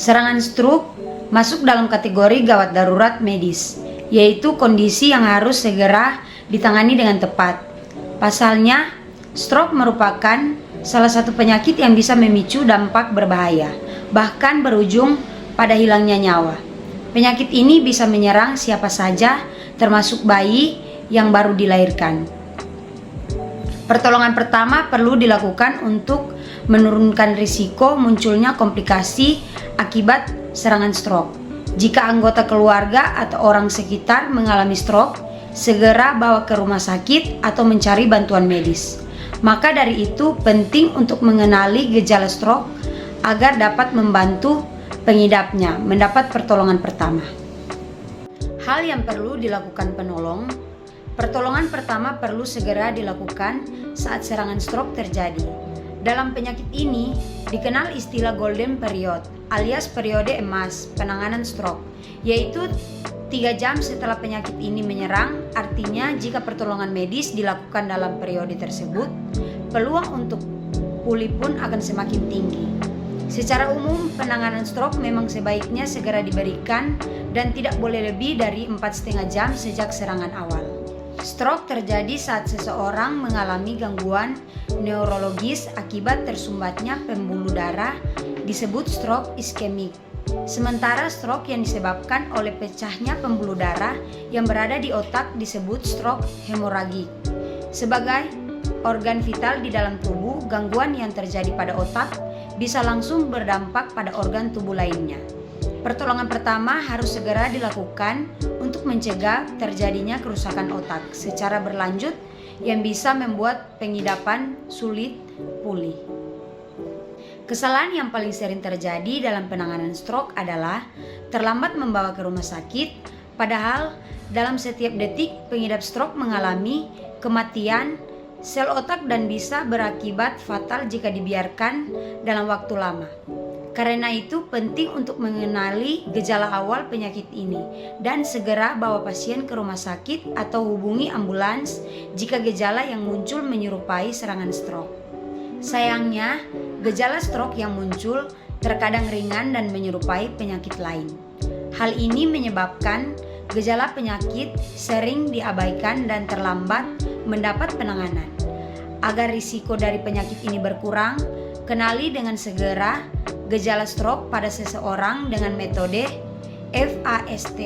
Serangan stroke masuk dalam kategori gawat darurat medis, yaitu kondisi yang harus segera ditangani dengan tepat. Pasalnya, stroke merupakan salah satu penyakit yang bisa memicu dampak berbahaya, bahkan berujung pada hilangnya nyawa. Penyakit ini bisa menyerang siapa saja, termasuk bayi yang baru dilahirkan. Pertolongan pertama perlu dilakukan untuk menurunkan risiko munculnya komplikasi akibat serangan stroke. Jika anggota keluarga atau orang sekitar mengalami stroke, segera bawa ke rumah sakit atau mencari bantuan medis. Maka dari itu penting untuk mengenali gejala stroke agar dapat membantu pengidapnya mendapat pertolongan pertama. Hal yang perlu dilakukan penolong. Pertolongan pertama perlu segera dilakukan saat serangan stroke terjadi. Dalam penyakit ini dikenal istilah golden period alias periode emas penanganan stroke, yaitu 3 jam setelah penyakit ini menyerang. Artinya jika pertolongan medis dilakukan dalam periode tersebut, peluang untuk pulih pun akan semakin tinggi. Secara umum, penanganan stroke memang sebaiknya segera diberikan dan tidak boleh lebih dari 4,5 jam sejak serangan awal. Stroke terjadi saat seseorang mengalami gangguan neurologis akibat tersumbatnya pembuluh darah, disebut stroke iskemik. Sementara stroke yang disebabkan oleh pecahnya pembuluh darah yang berada di otak disebut stroke hemoragik. Sebagai organ vital di dalam tubuh, gangguan yang terjadi pada otak bisa langsung berdampak pada organ tubuh lainnya. Pertolongan pertama harus segera dilakukan untuk mencegah terjadinya kerusakan otak secara berlanjut yang bisa membuat pengidapan sulit pulih. Kesalahan yang paling sering terjadi dalam penanganan stroke adalah terlambat membawa ke rumah sakit, padahal dalam setiap detik pengidap stroke mengalami kematian sel otak dan bisa berakibat fatal jika dibiarkan dalam waktu lama. Karena itu penting untuk mengenali gejala awal penyakit ini dan segera bawa pasien ke rumah sakit atau hubungi ambulans jika gejala yang muncul menyerupai serangan stroke. Sayangnya, gejala stroke yang muncul terkadang ringan dan menyerupai penyakit lain. Hal ini menyebabkan gejala penyakit sering diabaikan dan terlambat mendapat penanganan. Agar risiko dari penyakit ini berkurang, kenali dengan segera gejala stroke pada seseorang dengan metode FAST.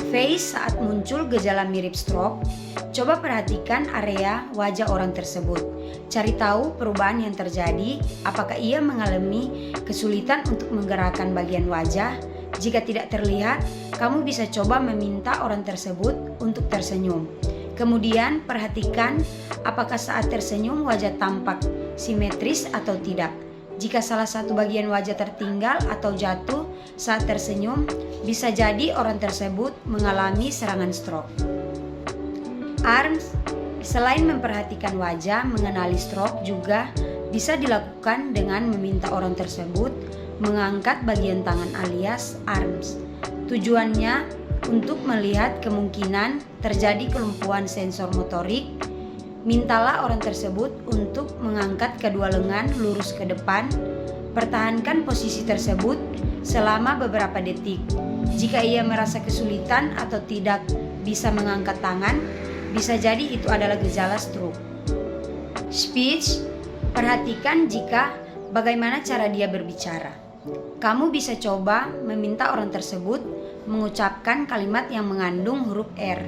Face saat muncul gejala mirip stroke, coba perhatikan area wajah orang tersebut. Cari tahu perubahan yang terjadi, apakah ia mengalami kesulitan untuk menggerakkan bagian wajah. Jika tidak terlihat, kamu bisa coba meminta orang tersebut untuk tersenyum. Kemudian perhatikan apakah saat tersenyum wajah tampak simetris atau tidak. Jika salah satu bagian wajah tertinggal atau jatuh saat tersenyum, bisa jadi orang tersebut mengalami serangan stroke. ARMS, selain memperhatikan wajah, mengenali stroke juga bisa dilakukan dengan meminta orang tersebut mengangkat bagian tangan alias ARMS. Tujuannya untuk melihat kemungkinan terjadi kelumpuhan sensor motorik. Mintalah orang tersebut untuk mengangkat kedua lengan lurus ke depan. Pertahankan posisi tersebut selama beberapa detik. Jika ia merasa kesulitan atau tidak bisa mengangkat tangan, bisa jadi itu adalah gejala stroke. Speech, perhatikan bagaimana cara dia berbicara. Kamu bisa coba meminta orang tersebut mengucapkan kalimat yang mengandung huruf R.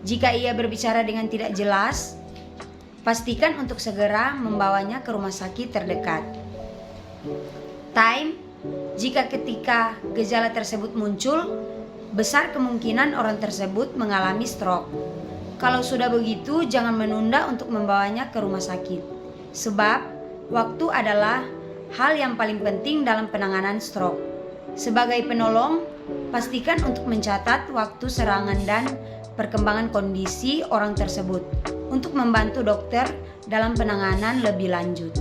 Jika ia berbicara dengan tidak jelas, pastikan untuk segera membawanya ke rumah sakit terdekat. Time, jika ketika gejala tersebut muncul, besar kemungkinan orang tersebut mengalami stroke. Kalau sudah begitu, jangan menunda untuk membawanya ke rumah sakit. Sebab, waktu adalah hal yang paling penting dalam penanganan stroke. Sebagai penolong, pastikan untuk mencatat waktu serangan dan perkembangan kondisi orang tersebut untuk membantu dokter dalam penanganan lebih lanjut.